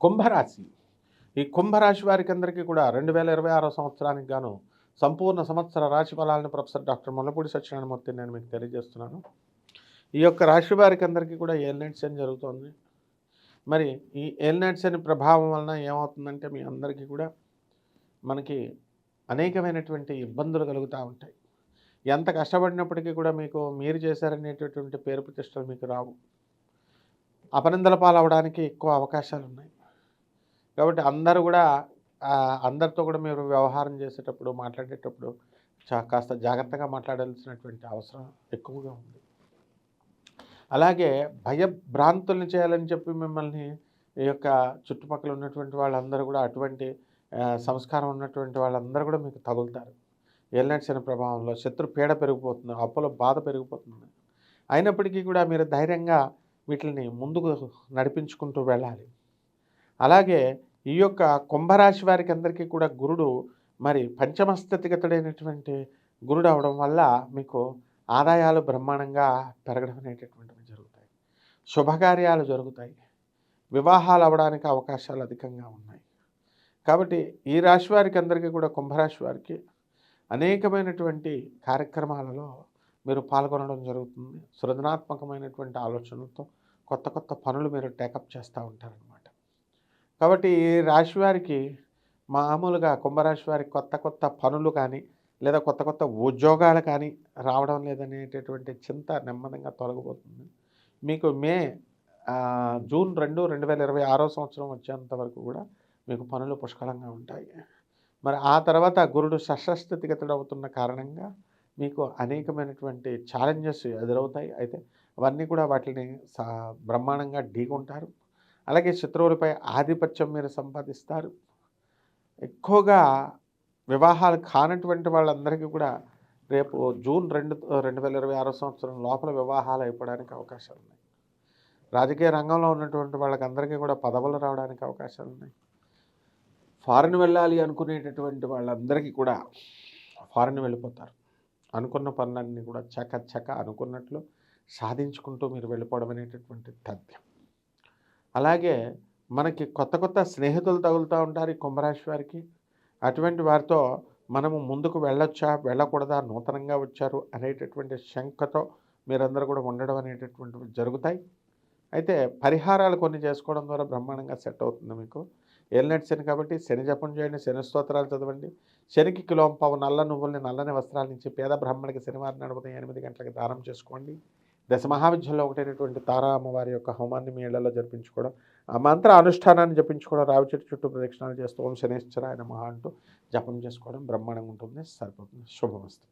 కుంభరాశి. ఈ కుంభరాశి వారికి అందరికీ కూడా 2026 సంవత్సరానికి గాను సంపూర్ణ సంవత్సర రాశి ఫలాలను ప్రొఫెసర్ డాక్టర్ ముల్లపూడి సత్యనారాయణమూర్తి నేను మీకు తెలియజేస్తున్నాను. ఈ యొక్క రాశి వారికి అందరికీ కూడా ఏలినాటి శని జరుగుతోంది. మరి ఈ ఏలినాటి శని ప్రభావం వలన ఏమవుతుందంటే మీ అందరికీ కూడా మనకి అనేకమైనటువంటి ఇబ్బందులు కలుగుతూ ఉంటాయి. ఎంత కష్టపడినప్పటికీ కూడా మీకు మీరు చేశారనేటటువంటి పేరు ప్రతిష్టలు మీకు రావు. అపనిందల పాలవడానికి ఎక్కువ అవకాశాలు ఉన్నాయి. కాబట్టి అందరూ కూడా అందరితో కూడా మీరు వ్యవహారం చేసేటప్పుడు, మాట్లాడేటప్పుడు కాస్త జాగ్రత్తగా మాట్లాడాల్సినటువంటి అవసరం ఎక్కువగా ఉంది. అలాగే భయభ్రాంతుల్ని చేయాలని చెప్పి మిమ్మల్ని ఈ యొక్క చుట్టుపక్కల ఉన్నటువంటి వాళ్ళందరూ కూడా అటువంటి సంస్కారం ఉన్నటువంటి వాళ్ళందరూ కూడా మీకు తగులుతారు. ఏలినాటి శని ప్రభావంలో శత్రు పీడ పెరిగిపోతుంది, అప్పుల బాధ పెరిగిపోతుంది. అయినప్పటికీ కూడా మీరు ధైర్యంగా వీటిని ముందుకు నడిపించుకుంటూ వెళ్ళాలి. అలాగే ఈ యొక్క కుంభరాశి వారికి అందరికీ కూడా గురుడు మరి పంచమ స్థితిగతుడైనటువంటి గురుడు అవడం వల్ల మీకు ఆదాయాలు బ్రహ్మాండంగా పెరగడం అనేటటువంటివి జరుగుతాయి. శుభకార్యాలు జరుగుతాయి. వివాహాలు అవ్వడానికి అవకాశాలు అధికంగా ఉన్నాయి. కాబట్టి ఈ రాశి వారికి అందరికీ కూడా కుంభరాశి వారికి అనేకమైనటువంటి కార్యక్రమాలలో మీరు పాల్గొనడం జరుగుతుంది. సృజనాత్మకమైనటువంటి ఆలోచనలతో కొత్త కొత్త పనులు మీరు టేకప్ చేస్తూ ఉంటారనమాట. కాబట్టి ఈ రాశి వారికి మామూలుగా కుంభరాశి వారికి కొత్త కొత్త పనులు కానీ లేదా కొత్త కొత్త ఉద్యోగాలు కానీ రావడం లేదనేటటువంటి చింత నెమ్మదిగా తొలగిపోతుంది. మీకు జూన్ 2, 2026 సంవత్సరం వచ్చేంత వరకు కూడా మీకు పనులు పుష్కలంగా ఉంటాయి. మరి ఆ తర్వాత గురుడు షష్ఠస్థితిగతుడు అవుతున్న కారణంగా మీకు అనేకమైనటువంటి ఛాలెంజెస్ ఎదురవుతాయి. అయితే అవన్నీ కూడా వాటిని బ్రహ్మాండంగా ఢీకొంటారు. అలాగే శత్రువులపై ఆధిపత్యం మీరు సంపాదిస్తారు. ఎక్కువగా వివాహాలు కానటువంటి వాళ్ళందరికీ కూడా రేపు జూన్ 2, 2026 సంవత్సరం లోపల వివాహాలు అయిపోవడానికి అవకాశాలు ఉన్నాయి. రాజకీయ రంగంలో ఉన్నటువంటి వాళ్ళకందరికీ కూడా పదవులు రావడానికి అవకాశాలు ఉన్నాయి. ఫారిన్ వెళ్ళాలి అనుకునేటటువంటి వాళ్ళందరికీ కూడా ఫారిన్ వెళ్ళిపోతారు. అనుకున్న పనులన్నీ కూడా చక అనుకున్నట్లు సాధించుకుంటూ మీరు వెళ్ళిపోవడం అనేటటువంటి తథ్యం. అలాగే మనకి కొత్త కొత్త స్నేహితులు తగులుతూ ఉంటారు ఈ కుంభరాశి వారికి. అటువంటి వారితో మనము ముందుకు వెళ్ళొచ్చా వెళ్ళకూడదా, నూతనంగా వచ్చారు అనేటటువంటి శంకతో మీరందరూ కూడా ఉండడం అనేటటువంటివి జరుగుతాయి. అయితే పరిహారాలు కొన్ని చేసుకోవడం ద్వారా బ్రహ్మాండంగా సెట్ అవుతుంది మీకు. ఏలినాటి శని కాబట్టి శని జపం చేయండి, శని స్తోత్రాలు చదవండి. శనికి కిలోంపావు నల్ల నువ్వుల్ని నల్లని వస్త్రాల నుంచి పేద బ్రాహ్మణికి శనివారం నాడు ఉదయం 8 గంటలకి దానం చేసుకోండి. దశమహావిద్యల్లో ఒకటైనటువంటి తారా అమ్మవారి యొక్క హోమాన్ని మీ ఇళ్లలో జరిపించుకోవడం, ఆ మంత్ర అనుష్ఠానాన్ని జపించుకోవడం, రావి చెట్టు చుట్టూ ప్రదక్షిణాలు చేస్తూ ఓం శనేశ్వరాయ నమః అంటూ జపం చేసుకోవడం బ్రహ్మాండంగా ఉంటుంది. సరిపోతుంది. శుభమస్తు.